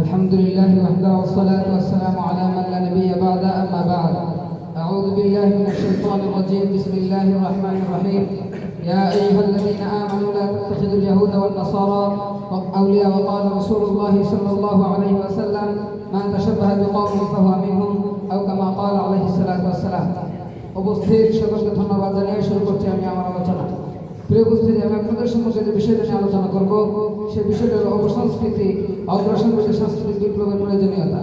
الحمد لله وحده والصلاة والسلام على من لا نبي بعد أما بعد أعوذ بالله من الشيطان الرجيم بسم الله الرحمن الرحيم يا أيها الذين آمنوا لا تتخذوا اليهود والنصارى أولياء وقال رسول الله صلى الله عليه وسلم من تشبه بقوم فهو منهم أو كما قال عليه الصلاة والسلام উপস্থিত সকলকে ধন্যবাদ জানিয়ে শুরু করছি আমি আমার আলোচনা। প্রিয় উপস্থিতি, আমি আপনাদের সম্মুখে যে বিষয়টা নিয়ে আলোচনা করব সেই বিষয়টা হলো অপসংস্কৃতি, অগ্রসর সাংস্কৃতিক বিপ্লবের প্রয়োজনীয়তা।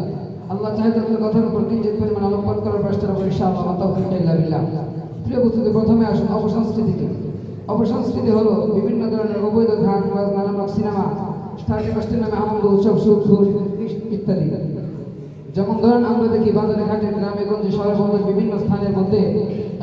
আল্লাহ চাহিদা আপনার কথার উপর কিঞ্চিত পরিমাণ আলোকপাত করার চেষ্টা করব ইনশাআল্লাহ। প্রিয় উপস্থিতি, প্রথমে আসুন অপসংস্কৃতি। অপসংস্কৃতি হলো বিভিন্ন ধরনের অবৈধ গান বাজনা, নাটক, সিনেমা, স্থানীয় গোষ্ঠীর নামে আনন্দ উৎসব, সুখ ইত্যাদি। যেমন ধরেন আমরা দেখি বাজারে ঘাটে, গ্রামে গঞ্জে, শহরে বন্দর বিভিন্ন স্থানের মধ্যে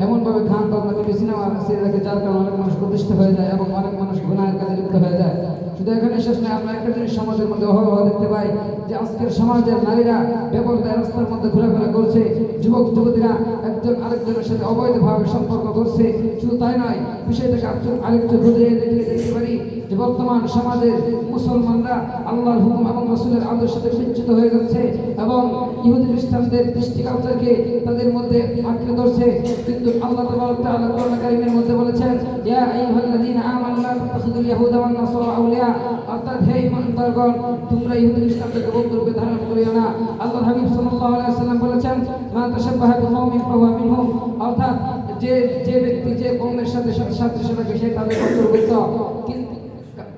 এমনভাবে গান বাজনা থেকে সিনেমা সিরিয়ালে যার কারণে অনেক মানুষ প্রতিষ্ঠিত হয়ে যায় এবং অনেক মানুষ গুনাহের কাজে লিপ্ত হয়ে যায়। শুধু এখানে শেষ নয়, আমরা একটা জিনিস সমাজের মধ্যে অহরহ দেখতে পাই যে আজকের সমাজের নারীরা বেপরদায় রাস্তার মধ্যে ঘোরাফেরা করছে, যুবক যুবতীরা একজন আরেকজনের সাথে অবৈধভাবে সম্পর্ক করছে। শুধু তাই নয়, বিষয়টাকে আরেকটু বুঝিয়ে দেখতে পারি যে বর্তমান সমাজের মুসলমানরা আল্লাহর হুকুম এবং রাসূলের আদর্শের সাথে বিচ্যুত হয়ে যাচ্ছে এবং ইহুদি খ্রিস্টানদের দৃষ্টি কালচারকে তাদের মধ্যে আঁকড়ে ধরছে। কিন্তু আল্লাহ তাআলা কোরআন কারীমের মধ্যে বলেছেন, ইয়া আইয়ুহাল্লাযীনা আমানু লা তাত্তাখিযুল ইয়াহুদা ওয়ান নাসারা আউলিয়া, অর্থাৎ হে ঈমানদারগণ, তোমরা ইহুদি খ্রিস্টানদেরকে বন্ধুরূপে ধারণ করিও না। আল্লাহর হাবিব সাল্লাল্লাহু আলাইহি ওয়াসাল্লাম বলেছেন, মা তাশাব্বাহা বিকওমিন ফাহুয়া মিনহুম, অর্থাৎ যে ব্যক্তি যে কওমের সাথে সাদৃশ্য রাখে সে তাদের অন্তর্ভুক্ত।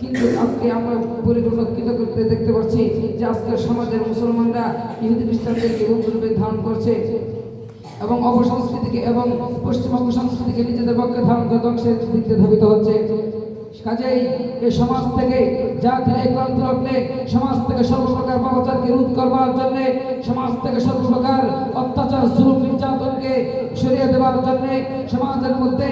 কিন্তু আজকে আমরা পরিবর্তিত করতে দেখতে পাচ্ছি যে আজকের সমাজের মুসলমানরা ইহুদি খ্রিস্টানদেরকে বন্ধুরূপে ধারণ করছে এবং অপসংস্কৃতিকে এবং পশ্চিমা সংস্কৃতিকে নিজেদের পক্ষে ধারণ করে ধ্বংসের দিকে ধাবিত হচ্ছে। কাজেই এই সমাজ থেকে জাতির একান্ত লগ্নে সমাজ থেকে সর্বপ্রকার পাপাচারকে রোধ করবার জন্য, সমাজ থেকে সর্বপ্রকার অত্যাচার, জুলুম, নির্যাতনকে সরিয়ে দেওয়ার জন্য, সমাজের মধ্যে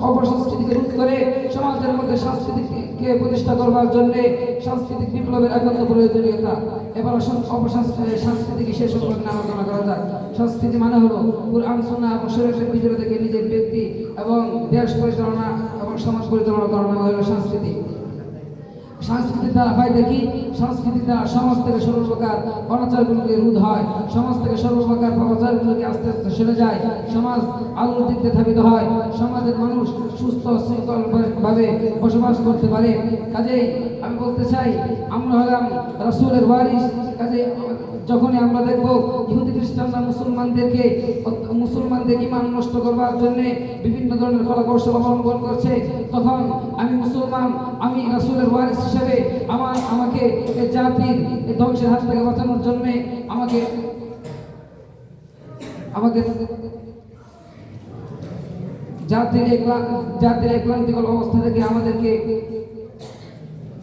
অপসংস্কৃতিকে রোধ করে সমাজের মধ্যে সংস্কৃতিকে প্রতিষ্ঠা করবার জন্য সাংস্কৃতিক বিপ্লবের একান্ত প্রয়োজনীয়তা। এবার সংস্কৃতিকে শেষ সম্পর্কে আলোচনা করা যাক। সংস্কৃতি মানে হলো কুরআন, সুন্নাহ এবং শরীয়তের ভিতরে থেকে নিজের ব্যক্তি এবং দেশ পরিচালনা এবং সমাজ পরিচালনা করার নাম হলো সংস্কৃতি। সংস্কৃতির দ্বারা পাই দেখি, সংস্কৃতির দ্বারা সমাজ থেকে সর্বপ্রকার অনাচারগুলোকে রোধ হয়, সমাজ থেকে সর্বপ্রকার পাপাচারগুলোকে আস্তে আস্তে সরে যায়, সমাজ আলোর দিকে ধাবিত হয়, সমাজের মানুষ সুস্থ শৃঙ্খলভাবে বসবাস করতে পারে। কাজেই আমি বলতে চাই, আমরা হলাম রাসূলের ওয়ারিস। কাজে যখনই আমরা দেখব ইহুদি খ্রিস্টানরা মুসলমানদের ঈমান নষ্ট করবার জন্য বিভিন্ন ধরনের কলাকৌশল অবলম্বন করছে, তখন আমি মুসলমান, আমি রাসূলের ওয়ারিস হিসেবে আমাকে জাতির ধ্বংসের হাত থেকে বাঁচানোর জন্য আমাকে জাতির ক্লান্তিকর অবস্থা থেকে আমাদেরকে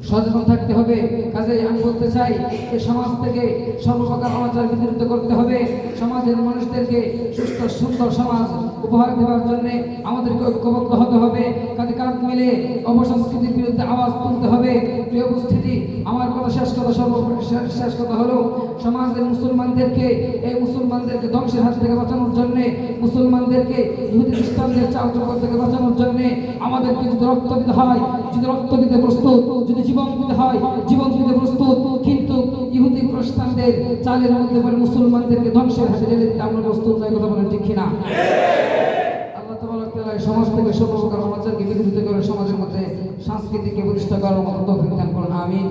সচেতন থাকতে হবে। কাজে আমি বলতে চাই যে সমাজ থেকে সর্বপ্রকার অনাচার বিতাড়িত করতে হবে। সমাজের মানুষদেরকে সুস্থ সুন্দর সমাজ উপহার দেওয়ার জন্য আমাদেরকে ঐক্যবদ্ধ হতে হবে। কাজে কাঁধ মিলে অপসংস্কৃতির বিরুদ্ধে আওয়াজ তুলতে হবে। প্রিয় উপস্থিতি, আমার কথা শেষ কথা হলো, সমাজের মুসলমানদেরকে ধ্বংসের হাত থেকে বাঁচানোর জন্য, মুসলমানদেরকে ইহুদি খ্রিস্টানদের চালচলন থেকে বাঁচানোর জন্য আমাদেরকে যদি রক্ত দিতে হয়, যদি রক্ত দিতে প্রস্তুত, যদি জীবন দিতে হয় জীবন দিতে প্রস্তুত, কিন্তু ইহুদি খ্রিস্টানদের চালের মধ্যে পড়ে মুসলমানদেরকে ধ্বংসের হাতে ঢেলে দিতে আমরা প্রস্তুত নয়। কথা বলেন ঠিক কিনা? আল্লাহ তাআলা সমাজ থেকে সর্বপ্রকার অনাচারকে বিরোধিতা করে সমাজের মধ্যে সংস্কৃতিকে প্রতিষ্ঠা করার মতো তৌফিক দান করুন। আমিন।